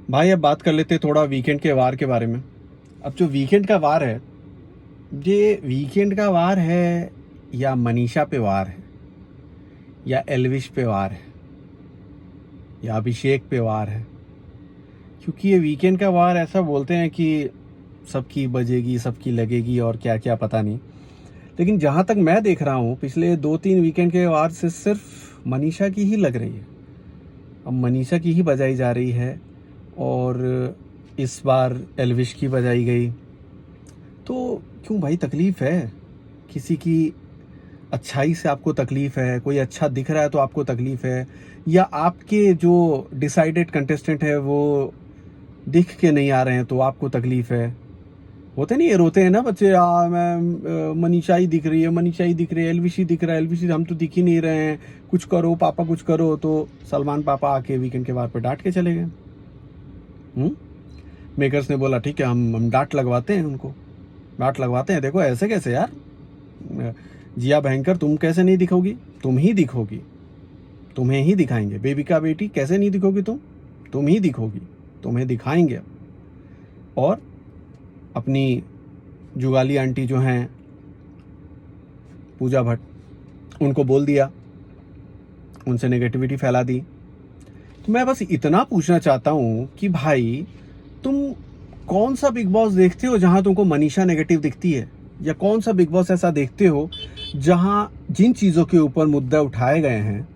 भाई अब बात कर लेते हैं थोड़ा वीकेंड के वार के बारे में। अब जो वीकेंड का वार है, ये वीकेंड का वार है या मनीषा पे वार है या एल्विश पे वार है या अभिषेक पे वार है। क्योंकि ये वीकेंड का वार ऐसा बोलते हैं कि सबकी बजेगी, सबकी लगेगी और क्या क्या पता नहीं। लेकिन जहाँ तक मैं देख रहा हूँ पिछले 2-3 वीकेंड के वार से सिर्फ मनीषा की ही लग रही है। अब मनीषा की ही बजाई जा रही है और इस बार एल्विश की बजाई गई। तो क्यों भाई, तकलीफ है किसी की अच्छाई से, आपको तकलीफ है, कोई अच्छा दिख रहा है तो आपको तकलीफ है, या आपके जो डिसाइडेड कंटेस्टेंट है वो दिख के नहीं आ रहे हैं तो आपको तकलीफ है। होते नहीं, ये रोते हैं ना बच्चे, मैं मनीषा ही दिख रही है, मनीषा ही दिख रही है, एल्विश ही दिख रहा है, एल्विश ही, हम तो दिख ही नहीं रहे हैं, कुछ करो पापा कुछ करो। तो सलमान पापा आके वीकेंड के बाद पे डांट के चले गए। मेकर्स ने बोला ठीक है, हम डांट लगवाते हैं, उनको डांट लगवाते हैं। देखो ऐसे कैसे यार, जिया भयंकर तुम कैसे नहीं दिखोगी, तुम ही दिखोगी, तुम्हें ही दिखाएंगे। बेबिका बेटी कैसे नहीं दिखोगी तुम ही दिखोगी, तुम्हें दिखाएंगे। और अपनी जुगाली आंटी जो हैं पूजा भट्ट, उनको बोल दिया, उनसे नेगेटिविटी फैला दी। तो मैं बस इतना पूछना चाहता हूं कि भाई तुम कौन सा बिग बॉस देखते हो जहां तुमको मनीषा नेगेटिव दिखती है, या कौन सा बिग बॉस ऐसा देखते हो जहां जिन चीज़ों के ऊपर मुद्दा उठाए गए हैं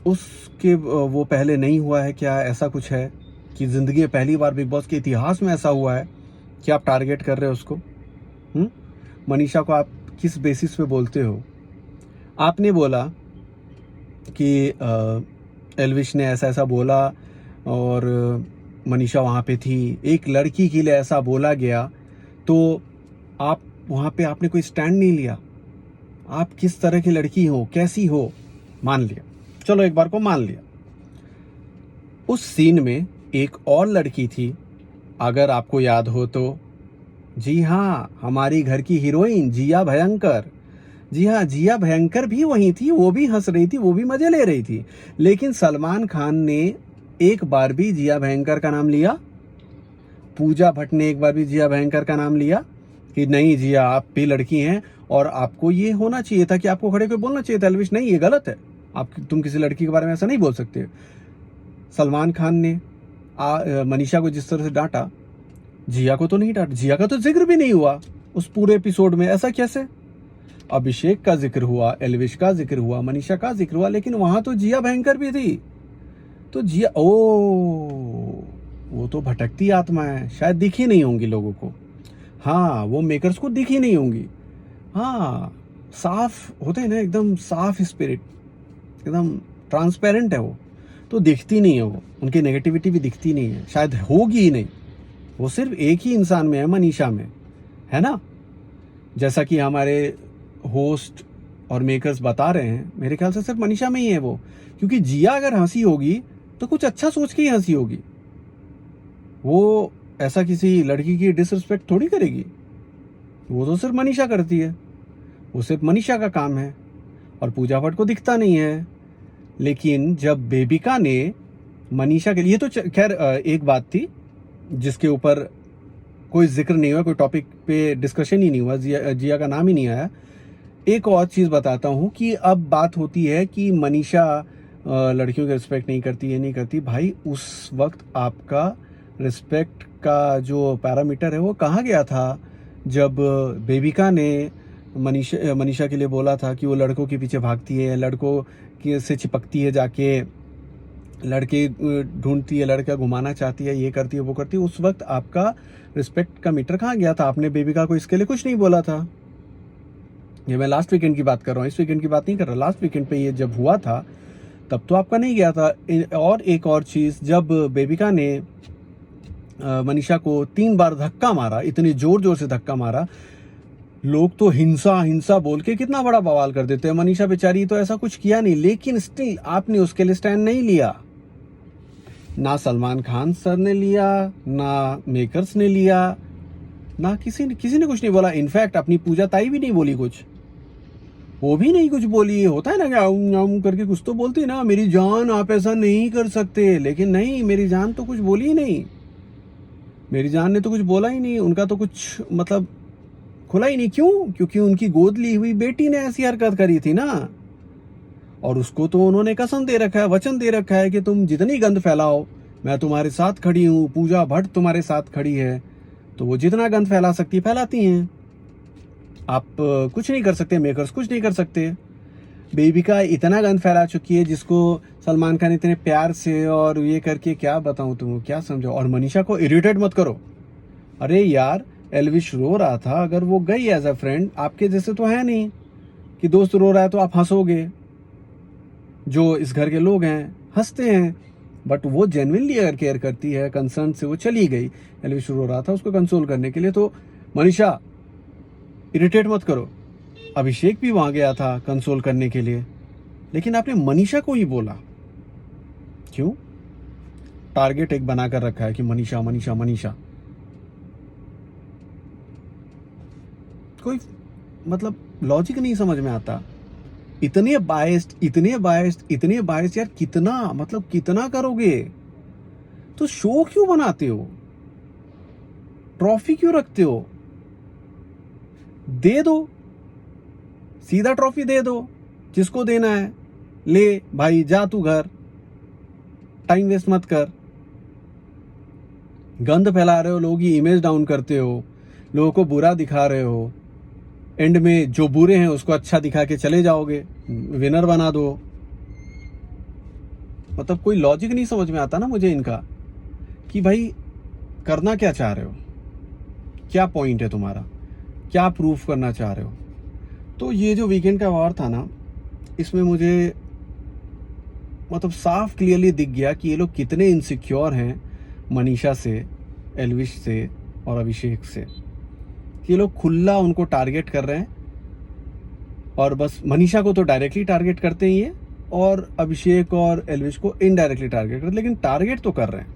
उसके वो पहले नहीं हुआ है? क्या ऐसा कुछ है कि ज़िंदगी में पहली बार बिग बॉस के इतिहास में ऐसा हुआ है कि आप टारगेट कर रहे हो उसको? मनीषा को आप किस बेसिस पे बोलते हो? आपने बोला कि एल्विश ने ऐसा ऐसा बोला और मनीषा वहाँ पे थी, एक लड़की के लिए ऐसा बोला गया, तो आप वहाँ पे आपने कोई स्टैंड नहीं लिया। आप किस तरह की लड़की हो, कैसी हो, मान लिया, चलो एक बार को मान लिया। उस सीन में एक और लड़की थी, अगर आपको याद हो तो। जी हाँ, हमारी घर की हीरोइन जिया भयंकर। जी हाँ, जिया भयंकर भी वहीं थी, वो भी हंस रही थी, वो भी मजे ले रही थी। लेकिन सलमान खान ने एक बार भी जिया भयंकर का नाम लिया? पूजा भट्ट ने एक बार भी जिया भयंकर का नाम लिया कि नहीं जिया आप भी लड़की हैं और आपको ये होना चाहिए था कि आपको खड़े होकर बोलना चाहिए था एल्विश नहीं ये गलत है, तुम किसी लड़की के बारे में ऐसा नहीं बोल सकते। सलमान खान ने मनीषा को जिस तरह से डांटा, जिया को तो नहीं डांटा, जिया का तो जिक्र भी नहीं हुआ उस पूरे एपिसोड में। ऐसा कैसे? अभिषेक का जिक्र हुआ, एल्विश का जिक्र हुआ, मनीषा का जिक्र हुआ, लेकिन वहां तो जिया भयंकर भी थी। तो जिया, वो तो भटकती आत्मा है, शायद दिखी नहीं होंगी लोगों को। हाँ, वो मेकर्स को दिखी नहीं होंगी। हाँ, साफ होते हैं ना, एकदम साफ स्पिरिट, एकदम ट्रांसपेरेंट है वो, तो दिखती नहीं है वो, उनकी नेगेटिविटी भी दिखती नहीं है, शायद होगी ही नहीं। वो सिर्फ एक ही इंसान में है, मनीषा में, है ना? जैसा कि हमारे होस्ट और मेकर्स बता रहे हैं, मेरे ख्याल से सिर्फ मनीषा में ही है वो। क्योंकि जिया अगर हंसी होगी तो कुछ अच्छा सोच के ही हंसी होगी, वो ऐसा किसी लड़की की डिसरिस्पेक्ट थोड़ी करेगी। वो तो सिर्फ मनीषा करती है, वो सिर्फ मनीषा का काम है और पूजा भट्ट को दिखता नहीं है। लेकिन जब बेबिका ने मनीषा के लिए, तो खैर एक बात थी जिसके ऊपर कोई जिक्र नहीं हुआ, कोई टॉपिक पे डिस्कशन ही नहीं हुआ, जिया का नाम ही नहीं आया। एक और चीज़ बताता हूँ कि अब बात होती है कि मनीषा लड़कियों की रिस्पेक्ट नहीं करती, ये नहीं करती। भाई उस वक्त आपका रिस्पेक्ट का जो पैरामीटर है वो कहाँ गया था जब बेबिका ने मनीषा के लिए बोला था कि वो लड़कों के पीछे भागती है, लड़कों की से चिपकती है, जाके लड़के ढूंढती है, लड़का घुमाना चाहती है, ये करती है वो करती है। उस वक्त आपका रिस्पेक्ट का मीटर कहाँ गया था? आपने बेबिका को इसके लिए कुछ नहीं बोला था। ये मैं लास्ट वीकेंड की बात कर रहा हूँ, इस वीकेंड की बात नहीं कर रहा। लास्ट वीकेंड पे ये जब हुआ था तब तो आपका नहीं गया था। और एक और चीज़, जब बेबिका ने मनीषा को 3 बार धक्का मारा, इतनी जोर जोर से धक्का मारा, लोग तो हिंसा हिंसा बोल के कितना बड़ा बवाल कर देते हैं। मनीषा बेचारी तो ऐसा कुछ किया नहीं, लेकिन स्टिल आपने उसके लिए स्टैंड नहीं लिया। ना सलमान खान सर ने लिया, ना मेकर्स ने लिया, ना किसी ने कुछ नहीं बोला। इनफैक्ट अपनी पूजा ताई भी नहीं बोली कुछ। वो भी नहीं कुछ बोली। होता है ना कि आऊं आऊं करके कुछ तो बोलती है ना, मेरी जान आप ऐसा नहीं कर सकते, लेकिन नहीं, मेरी जान तो कुछ बोली ही नहीं। मेरी जान ने तो कुछ बोला ही नहीं, उनका तो कुछ मतलब खुला ही नहीं। क्यों? क्योंकि उनकी गोद ली हुई बेटी ने ऐसी हरकत करी थी ना, और उसको तो उन्होंने कसम दे रखा है, वचन दे रखा है कि तुम जितनी गंद फैलाओ मैं तुम्हारे साथ खड़ी हूँ, पूजा भट्ट तुम्हारे साथ खड़ी है। तो वो जितना गंद फैला सकती फैलाती हैं। आप कुछ नहीं कर सकते, मेकर्स कुछ नहीं कर सकते। बेबिका इतना गंद फैला चुकी है जिसको सलमान खान इतने प्यार से और ये करके, क्या बताऊं तुम, क्या समझो। और मनीषा को इरिटेट मत करो। अरे यार, एल्विश रो रहा था, अगर वो गई एज अ फ्रेंड, आपके जैसे तो है नहीं कि दोस्त रो रहा है तो आप हंसोगे। जो इस घर के लोग हैं हंसते हैं, बट वो जेन्युइनली अगर केयर करती है, कंसर्न से वो चली गई। एल्विश रो रहा था, उसको कंसोल करने के लिए। तो मनीषा, इरिटेट मत करो। अभिषेक भी वहां गया था कंसोल करने के लिए, लेकिन आपने मनीषा को ही बोला। क्यों? टारगेट एक बनाकर रखा है कि मनीषा मनीषा मनीषा। कोई मतलब लॉजिक नहीं समझ में आता। इतने बायस्ड, इतने बायस्ड, इतने बायस्ड यार, कितना मतलब कितना करोगे? तो शो क्यों बनाते हो? ट्रॉफी क्यों रखते हो? दे दो, सीधा ट्रॉफी दे दो, जिसको देना है ले भाई, जा तू घर, टाइम वेस्ट मत कर। गंद फैला रहे हो, लोगों की इमेज डाउन करते हो, लोगों को बुरा दिखा रहे हो, एंड में जो बुरे हैं उसको अच्छा दिखा के चले जाओगे, विनर बना दो। मतलब कोई लॉजिक नहीं समझ में आता ना मुझे इनका, कि भाई करना क्या चाह रहे हो, क्या पॉइंट है तुम्हारा, क्या प्रूफ करना चाह रहे हो। तो ये जो वीकेंड का वॉर था ना, इसमें मुझे मतलब साफ क्लियरली दिख गया कि ये लोग कितने इनसिक्योर हैं मनीषा से, एल्विश से और अभिषेक से। ये लोग खुला उनको टारगेट कर रहे हैं, और बस मनीषा को तो डायरेक्टली टारगेट करते ही हैं, और अभिषेक और एल्विश को इनडायरेक्टली टारगेट करते, लेकिन टारगेट तो कर रहे हैं।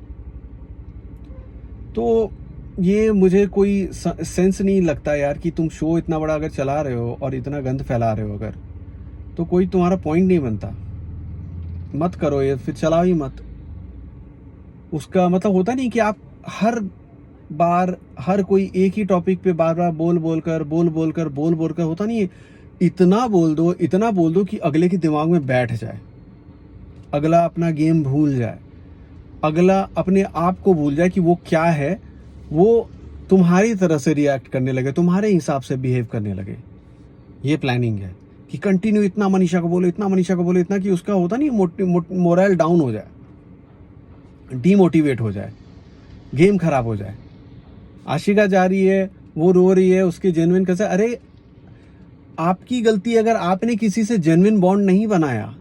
तो ये मुझे कोई सेंस नहीं लगता यार कि तुम शो इतना बड़ा अगर चला रहे हो और इतना गंद फैला रहे हो अगर, तो कोई तुम्हारा पॉइंट नहीं बनता। मत करो ये, फिर चलाओ ही मत। उसका मतलब होता नहीं कि आप हर बार हर कोई एक ही टॉपिक पे बार बार बोल बोल कर होता नहीं है। इतना बोल दो कि अगले के दिमाग में बैठ जाए, अगला अपना गेम भूल जाए, अगला अपने आप को भूल जाए कि वो क्या है, वो तुम्हारी तरह से रिएक्ट करने लगे, तुम्हारे हिसाब से बिहेव करने लगे। ये प्लानिंग है कि कंटिन्यू इतना मनीषा को बोलो, इतना मनीषा को बोलो, इतना कि उसका होता नहीं मोरल डाउन हो जाए, डीमोटिवेट हो जाए, गेम खराब हो जाए। आशिका जा रही है, वो रो रही है, उसके जेन्युइन कैसे। अरे आपकी गलती, अगर आपने किसी से जेन्युइन बॉन्ड नहीं बनाया,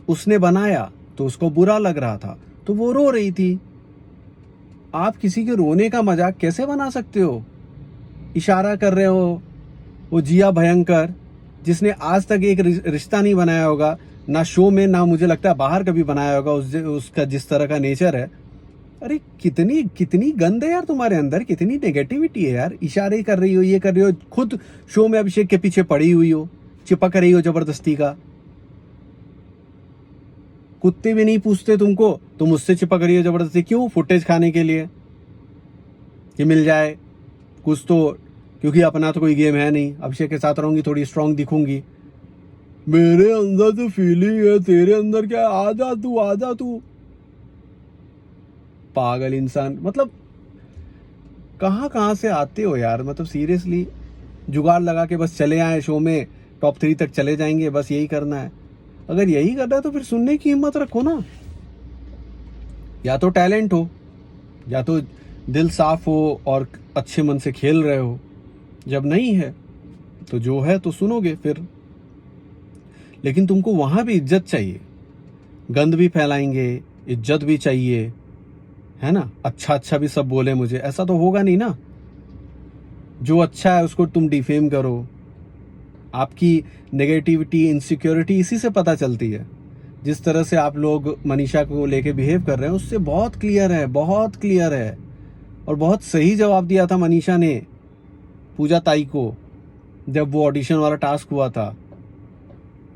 उसने बनाया तो उसको बुरा लग रहा था तो वो रो रही थी। आप किसी के रोने का मजाक कैसे बना सकते हो? इशारा कर रहे हो वो जिया भयंकर, जिसने आज तक एक रिश्ता नहीं बनाया होगा, ना शो में, ना मुझे लगता है बाहर कभी बनाया होगा, उसका जिस तरह का नेचर है। अरे कितनी कितनी गंद है यार तुम्हारे अंदर, कितनी नेगेटिविटी है यार। इशारे कर रही हो, ये कर रही हो, खुद शो में अभिषेक के पीछे पड़ी हुई हो, चिपक रही हो जबरदस्ती का। कुत्ते भी नहीं पूछते तुमको, तुम उससे चिपक रही हो जबरदस्ती। क्यों? फुटेज खाने के लिए, कि मिल जाए कुछ तो, क्योंकि अपना तो कोई गेम है नहीं। अभिषेक के साथ रहूंगी, थोड़ी स्ट्रांग दिखूंगी। मेरे अंदर तो फीलिंग है, तेरे अंदर क्या है? आजा तू। पागल इंसान, मतलब कहाँ से आते हो यार। मतलब सीरियसली, जुगाड़ लगा के बस चले आए शो में, टॉप 3 तक चले जाएंगे, बस यही करना है। अगर यही करना है तो फिर सुनने की हिम्मत रखो ना। या तो टैलेंट हो, या तो दिल साफ हो और अच्छे मन से खेल रहे हो। जब नहीं है तो जो है तो सुनोगे फिर। लेकिन तुमको वहां भी इज्जत चाहिए। गंद भी फैलाएंगे, इज्जत भी चाहिए, है ना। अच्छा भी सब बोले मुझे, ऐसा तो होगा नहीं ना। जो अच्छा है उसको तुम डिफेम करो। आपकी नेगेटिविटी, इनसिक्योरिटी इसी से पता चलती है। जिस तरह से आप लोग मनीषा को लेके बिहेव कर रहे हैं, उससे बहुत क्लियर है, बहुत क्लियर है। और बहुत सही जवाब दिया था मनीषा ने पूजा ताई को, जब वो ऑडिशन वाला टास्क हुआ था,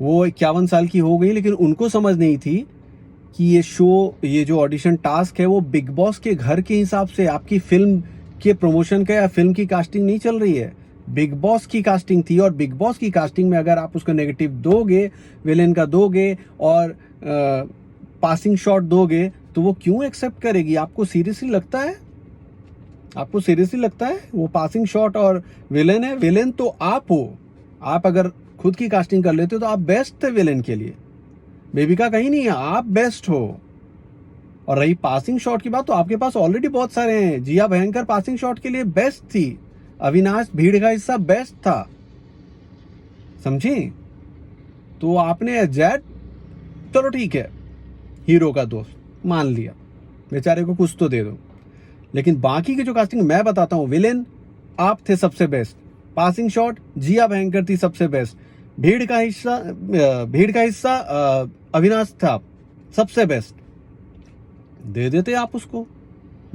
वो 51 साल की हो गई, लेकिन उनको समझ नहीं थी कि ये शो, ये जो ऑडिशन टास्क है, वो बिग बॉस के घर के हिसाब से आपकी फिल्म के प्रमोशन का या फिल्म की कास्टिंग नहीं चल रही है। बिग बॉस की कास्टिंग थी, और बिग बॉस की कास्टिंग में अगर आप उसको नेगेटिव दोगे, विलेन का दोगे और पासिंग शॉट दोगे, तो वो क्यों एक्सेप्ट करेगी? आपको सीरियसली लगता है? आपको सीरियसली लगता है वो पासिंग शॉट और विलेन है? विलेन तो आप हो। आप अगर खुद की कास्टिंग कर लेते हो तो आप बेस्ट थे विलेन के लिए। बेबिका कहीं नहीं है, आप बेस्ट हो। और रही पासिंग शॉट की बात, तो आपके पास ऑलरेडी बहुत सारे हैं। जिया भयंकर पासिंग शॉट के लिए बेस्ट थी, अविनाश भीड़ का हिस्सा बेस्ट था, समझी? तो आपने जेड, चलो ठीक है, हीरो का दोस्त मान लिया, बेचारे को कुछ तो दे दो। लेकिन बाकी की जो कास्टिंग मैं बताता हूं, विलेन आप थे सबसे बेस्ट, पासिंग शॉट जिया भयंकर थी सबसे बेस्ट, भीड़ का हिस्सा अविनाश था सबसे बेस्ट। दे देते आप उसको,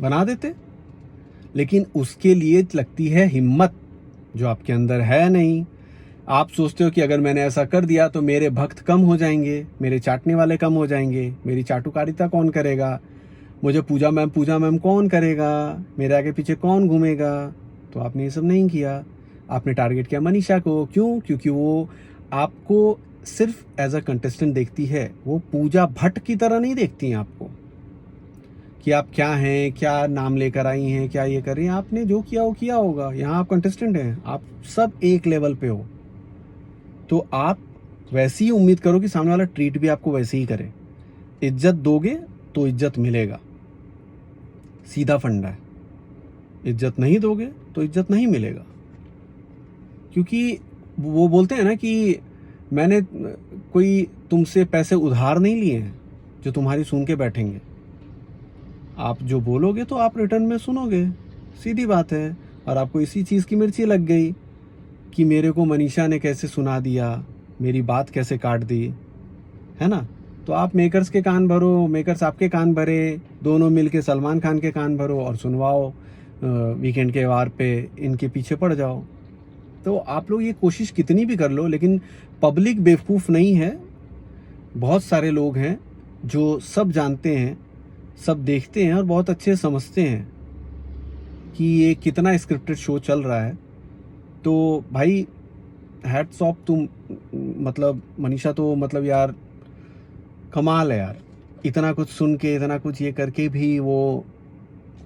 बना देते। लेकिन उसके लिए लगती है हिम्मत, जो आपके अंदर है नहीं। आप सोचते हो कि अगर मैंने ऐसा कर दिया तो मेरे भक्त कम हो जाएंगे, मेरे चाटने वाले कम हो जाएंगे, मेरी चाटुकारिता कौन करेगा, मुझे पूजा मैम कौन करेगा, मेरे आगे पीछे कौन घूमेगा। तो आपने ये सब नहीं किया, आपने टारगेट किया मनीषा को। क्यों? क्योंकि वो आपको सिर्फ एज अ कंटेस्टेंट देखती है, वो पूजा भट्ट की तरह नहीं देखती हैं आपको कि आप क्या हैं, क्या नाम लेकर आई हैं, क्या ये कर रही हैं। आपने जो किया वो किया होगा। यहाँ आप कंटेस्टेंट हैं, आप सब एक लेवल पे हो, तो आप वैसी ही उम्मीद करो कि सामने वाला ट्रीट भी आपको वैसे ही करे। इज्जत दोगे तो इज्जत मिलेगा, सीधा फंडा है। इज्जत नहीं दोगे तो इज्जत नहीं मिलेगा। क्योंकि वो बोलते हैं ना कि मैंने कोई तुमसे पैसे उधार नहीं लिए हैं जो तुम्हारी सुन के बैठेंगे। आप जो बोलोगे तो आप रिटर्न में सुनोगे, सीधी बात है। और आपको इसी चीज़ की मिर्ची लग गई कि मेरे को मनीषा ने कैसे सुना दिया, मेरी बात कैसे काट दी, है ना? तो आप मेकर्स के कान भरो, मेकर्स आपके कान भरे, दोनों मिलके सलमान खान के कान भरो और सुनवाओ वीकेंड के वार पे, इनके पीछे पड़ जाओ। तो आप लोग ये कोशिश कितनी भी कर लो, लेकिन पब्लिक बेवकूफ़ नहीं है। बहुत सारे लोग हैं जो सब जानते हैं, सब देखते हैं और बहुत अच्छे से समझते हैं कि ये कितना स्क्रिप्टेड शो चल रहा है। तो भाई हैट्स ऑफ, तुम मतलब मनीषा तो मतलब यार कमाल है यार। इतना कुछ सुन के, इतना कुछ ये करके भी वो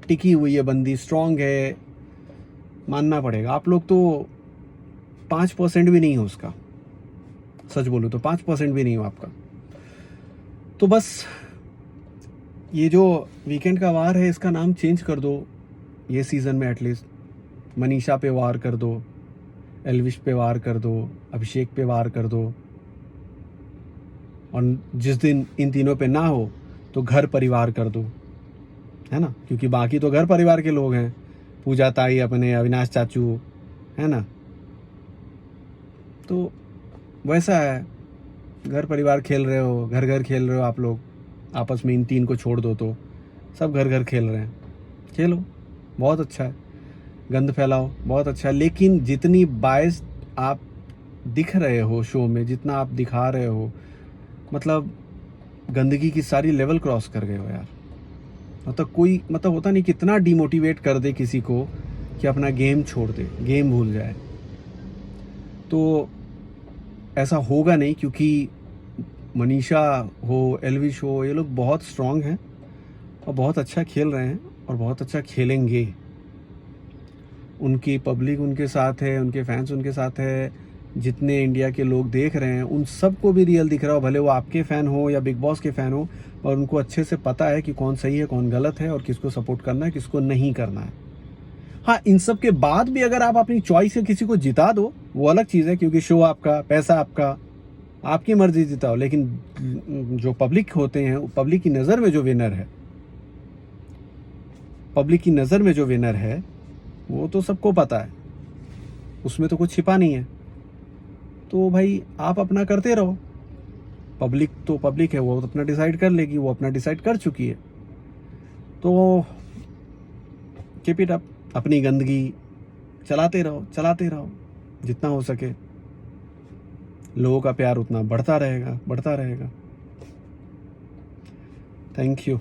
टिकी हुई है बंदी, स्ट्रांग है, मानना पड़ेगा। आप लोग तो 5% भी नहीं हो उसका, सच बोलो तो 5% भी नहीं हो आपका। तो बस ये जो वीकेंड का वार है, इसका नाम चेंज कर दो ये सीज़न में एटलीस्ट। मनीषा पे वार कर दो, एल्विश पे वार कर दो, अभिषेक पे वार कर दो। और जिस दिन इन तीनों पे ना हो तो घर परिवार कर दो, है ना? क्योंकि बाकी तो घर परिवार के लोग हैं, पूजा ताई, अपने अविनाश चाचू, है ना? तो वैसा है, घर परिवार खेल रहे हो, घर घर खेल रहे हो आप लोग आपस में। इन तीन को छोड़ दो तो सब घर घर खेल रहे हैं। खेलो, बहुत अच्छा है, गंद फैलाओ, बहुत अच्छा है। लेकिन जितनी बायस आप दिख रहे हो शो में, जितना आप दिखा रहे हो, मतलब गंदगी की सारी लेवल क्रॉस कर गए हो यार। मतलब कोई मतलब होता नहीं, कितना डिमोटिवेट कर दे किसी को कि अपना गेम छोड़ दे, गेम भूल जाए। तो ऐसा होगा नहीं, क्योंकि मनीषा हो, एल्विश हो, ये लोग बहुत स्ट्रांग हैं और बहुत अच्छा खेल रहे हैं और बहुत अच्छा खेलेंगे। उनकी पब्लिक उनके साथ है, उनके फैंस उनके साथ है, जितने इंडिया के लोग देख रहे हैं उन सबको भी रियल दिख रहा हो, भले वो आपके फ़ैन हो या बिग बॉस के फ़ैन हो। और उनको अच्छे से पता है कि कौन सही है, कौन गलत है, और किसको सपोर्ट करना है, किसको नहीं करना है। हाँ, इन सब के बाद भी अगर आप अपनी चॉइस से किसी को जिता दो, वो अलग चीज़ है, क्योंकि शो आपका, पैसा आपका, आपकी मर्जी जिताओ। लेकिन जो पब्लिक होते हैं, पब्लिक की नज़र में जो विनर है, पब्लिक की नज़र में जो विनर है, वो तो सबको पता है, उसमें तो कुछ छिपा नहीं है। तो भाई आप अपना करते रहो, पब्लिक तो पब्लिक है, वो अपना डिसाइड कर लेगी, वो अपना डिसाइड कर चुकी है। तो कीप इट अप, अपनी गंदगी चलाते रहो, चलाते रहो। जितना हो सके लोगों का प्यार उतना बढ़ता रहेगा, बढ़ता रहेगा। Thank you.